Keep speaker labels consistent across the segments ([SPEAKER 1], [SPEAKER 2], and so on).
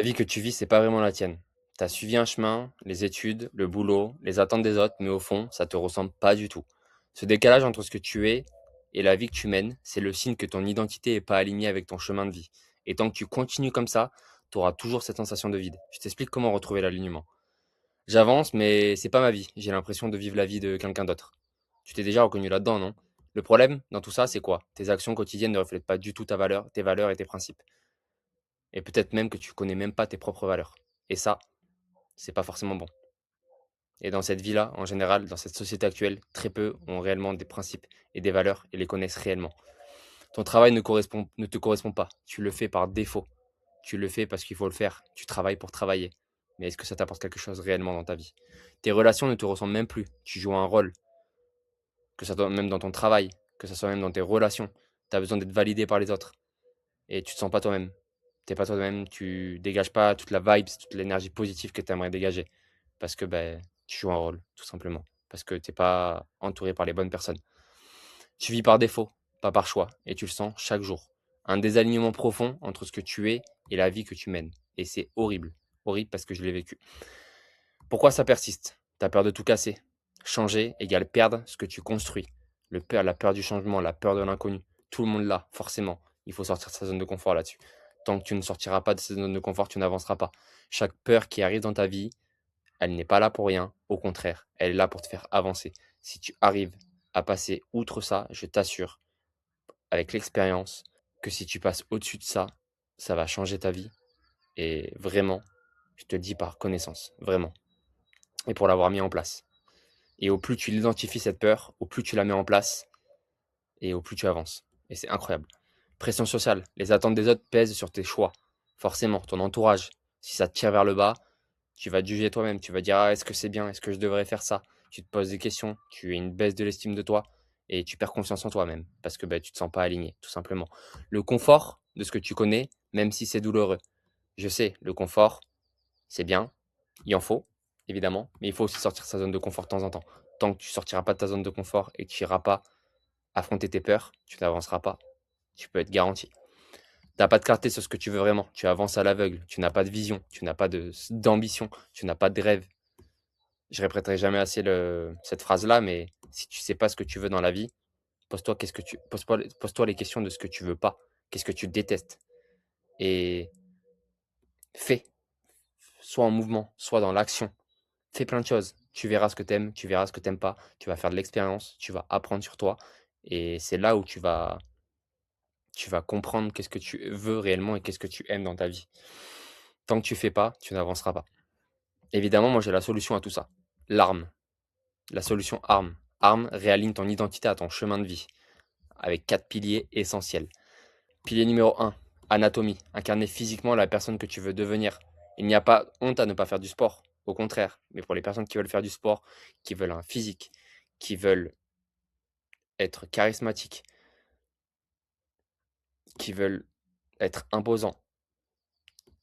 [SPEAKER 1] La vie que tu vis, c'est pas vraiment la tienne. Tu as suivi un chemin, les études, le boulot, les attentes des autres, mais au fond, ça te ressemble pas du tout. Ce décalage entre ce que tu es et la vie que tu mènes, c'est le signe que ton identité est pas alignée avec ton chemin de vie. Et tant que tu continues comme ça, tu auras toujours cette sensation de vide. Je t'explique comment retrouver l'alignement. J'avance, mais c'est pas ma vie. J'ai l'impression de vivre la vie de quelqu'un d'autre. Tu t'es déjà reconnu là-dedans, non? Le problème dans tout ça, c'est quoi? Tes actions quotidiennes ne reflètent pas du tout ta valeur, tes valeurs et tes principes. Et peut-être même que tu connais même pas tes propres valeurs. Et ça, c'est pas forcément bon. Et dans cette vie-là, en général, dans cette société actuelle, très peu ont réellement des principes et des valeurs et les connaissent réellement. Ton travail ne te correspond pas. Tu le fais par défaut. Tu le fais parce qu'il faut le faire. Tu travailles pour travailler. Mais est-ce que ça t'apporte quelque chose réellement dans ta vie? Tes relations ne te ressemblent même plus. Tu joues un rôle, que ça soit même dans ton travail, que ça soit même dans tes relations. Tu as besoin d'être validé par les autres. Et tu te sens pas toi-même. T'es pas toi-même, tu dégages pas toute la vibe, toute l'énergie positive que tu aimerais dégager. Parce que ben, tu joues un rôle, tout simplement. Parce que t'es pas entouré par les bonnes personnes. Tu vis par défaut, pas par choix, et tu le sens chaque jour. Un désalignement profond entre ce que tu es et la vie que tu mènes. Et c'est horrible. Horrible parce que je l'ai vécu. Pourquoi ça persiste? T'as peur de tout casser. Changer égale perdre ce que tu construis. La peur du changement, la peur de l'inconnu. Tout le monde l'a, forcément. Il faut sortir de sa zone de confort là-dessus. Tant que tu ne sortiras pas de cette zone de confort, tu n'avanceras pas. Chaque peur qui arrive dans ta vie, elle n'est pas là pour rien. Au contraire, elle est là pour te faire avancer. Si tu arrives à passer outre ça, je t'assure, avec l'expérience, que si tu passes au-dessus de ça, ça va changer ta vie. Et vraiment, je te le dis par connaissance, vraiment. Et pour l'avoir mis en place. Et au plus tu identifies cette peur, au plus tu la mets en place et au plus tu avances. Et c'est incroyable. Pression sociale, les attentes des autres pèsent sur tes choix. Forcément, ton entourage, si ça te tire vers le bas, tu vas te juger toi-même. Tu vas dire, ah, est-ce que c'est bien? Est-ce que je devrais faire ça? Tu te poses des questions, tu as une baisse de l'estime de toi et tu perds confiance en toi-même parce que ben, tu te sens pas aligné, tout simplement. Le confort de ce que tu connais, même si c'est douloureux. Je sais, le confort, c'est bien, il en faut, évidemment, mais il faut aussi sortir de sa zone de confort de temps en temps. Tant que tu sortiras pas de ta zone de confort et que tu iras pas affronter tes peurs, tu n'avanceras pas. Tu peux être garanti. Tu n'as pas de clarté sur ce que tu veux vraiment. Tu avances à l'aveugle. Tu n'as pas de vision. Tu n'as pas d'ambition. Tu n'as pas de rêve. Je répéterai jamais assez cette phrase-là, mais si tu sais pas ce que tu veux dans la vie, pose-toi les questions de ce que tu veux pas. Qu'est-ce que tu détestes? Et fais. Soit en mouvement, soit dans l'action. Fais plein de choses. Tu verras ce que tu aimes, tu verras ce que tu aimes pas. Tu vas faire de l'expérience, tu vas apprendre sur toi. Et c'est là où tu vas comprendre qu'est-ce que tu veux réellement et qu'est-ce que tu aimes dans ta vie. Tant que tu fais pas, tu n'avanceras pas. Évidemment, moi j'ai la solution à tout ça. L'arme. La solution arme. Arme réaligne ton identité à ton chemin de vie. Avec 4 piliers essentiels. Pilier numéro 1, anatomie. Incarner physiquement la personne que tu veux devenir. Il n'y a pas honte à ne pas faire du sport. Au contraire. Mais pour les personnes qui veulent faire du sport, qui veulent un physique, qui veulent être charismatiques, qui veulent être imposants,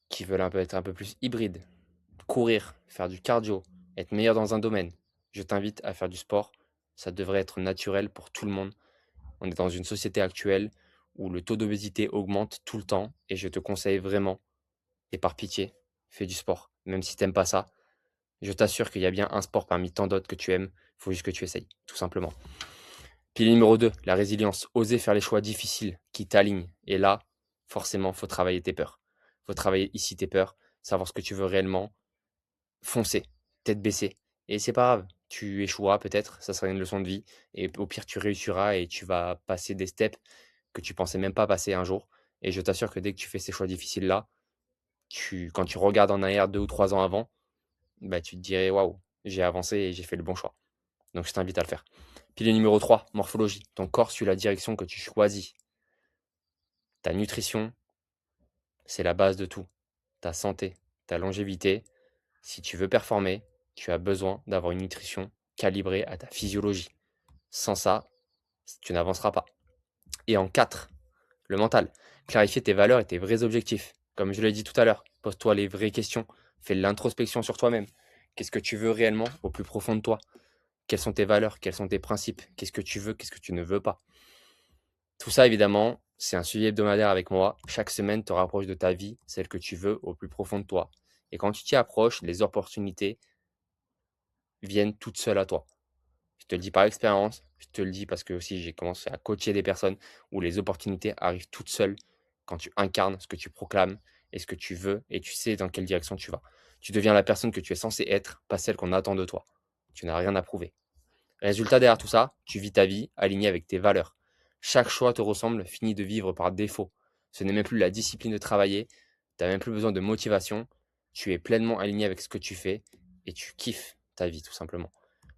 [SPEAKER 1] qui veulent être un peu plus hybrides, courir, faire du cardio, être meilleur dans un domaine, je t'invite à faire du sport. Ça devrait être naturel pour tout le monde. On est dans une société actuelle où le taux d'obésité augmente tout le temps et je te conseille vraiment, et par pitié, fais du sport. Même si t'aimes pas ça, je t'assure qu'il y a bien un sport parmi tant d'autres que tu aimes. Il faut juste que tu essayes, tout simplement. Pilier numéro 2, la résilience. Oser faire les choix difficiles qui t'alignent. Et là, forcément, faut travailler tes peurs. Faut travailler ici tes peurs, savoir ce que tu veux réellement, foncer, tête baissée. Et c'est pas grave, tu échoueras peut-être, ça sera une leçon de vie. Et au pire, tu réussiras et tu vas passer des steps que tu pensais même pas passer un jour. Et je t'assure que dès que tu fais ces choix difficiles-là, quand tu regardes en arrière 2 ou 3 ans avant, bah, tu te dirais waouh, j'ai avancé et j'ai fait le bon choix. Donc je t'invite à le faire. Pilier numéro 3, morphologie. Ton corps suit la direction que tu choisis. Ta nutrition, c'est la base de tout. Ta santé, ta longévité. Si tu veux performer, tu as besoin d'avoir une nutrition calibrée à ta physiologie. Sans ça, tu n'avanceras pas. Et en 4, le mental. Clarifier tes valeurs et tes vrais objectifs. Comme je l'ai dit tout à l'heure, pose-toi les vraies questions. Fais de l'introspection sur toi-même. Qu'est-ce que tu veux réellement au plus profond de toi? Quelles sont tes valeurs? Quels sont tes principes? Qu'est-ce que tu veux? Qu'est-ce que tu ne veux pas? Tout ça, évidemment, C'est un suivi hebdomadaire avec moi. Chaque semaine te rapproche de ta vie, celle que tu veux au plus profond de toi. Et quand tu t'y approches, les opportunités viennent toutes seules à toi. Je te le dis par expérience, je te le dis parce que aussi j'ai commencé à coacher des personnes où les opportunités arrivent toutes seules quand tu incarnes ce que tu proclames et ce que tu veux et tu sais dans quelle direction tu vas. Tu deviens la personne que tu es censé être, pas celle qu'on attend de toi. Tu n'as rien à prouver. Résultat derrière tout ça, tu vis ta vie alignée avec tes valeurs. Chaque choix te ressemble, fini de vivre par défaut. Ce n'est même plus la discipline de travailler, tu n'as même plus besoin de motivation, tu es pleinement aligné avec ce que tu fais et tu kiffes ta vie tout simplement.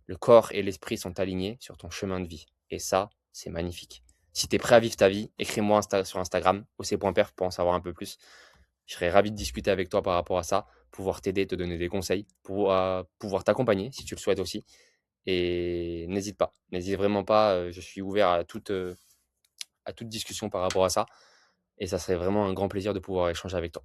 [SPEAKER 1] Le corps et l'esprit sont alignés sur ton chemin de vie. Et ça, c'est magnifique. Si tu es prêt à vivre ta vie, écris-moi sur Instagram, oc.perf pour en savoir un peu plus. Je serais ravi de discuter avec toi par rapport à ça, pouvoir t'aider, te donner des conseils, pouvoir t'accompagner si tu le souhaites aussi. Et n'hésite pas, n'hésite vraiment pas, je suis ouvert à toute discussion par rapport à ça. Et ça serait vraiment un grand plaisir de pouvoir échanger avec toi.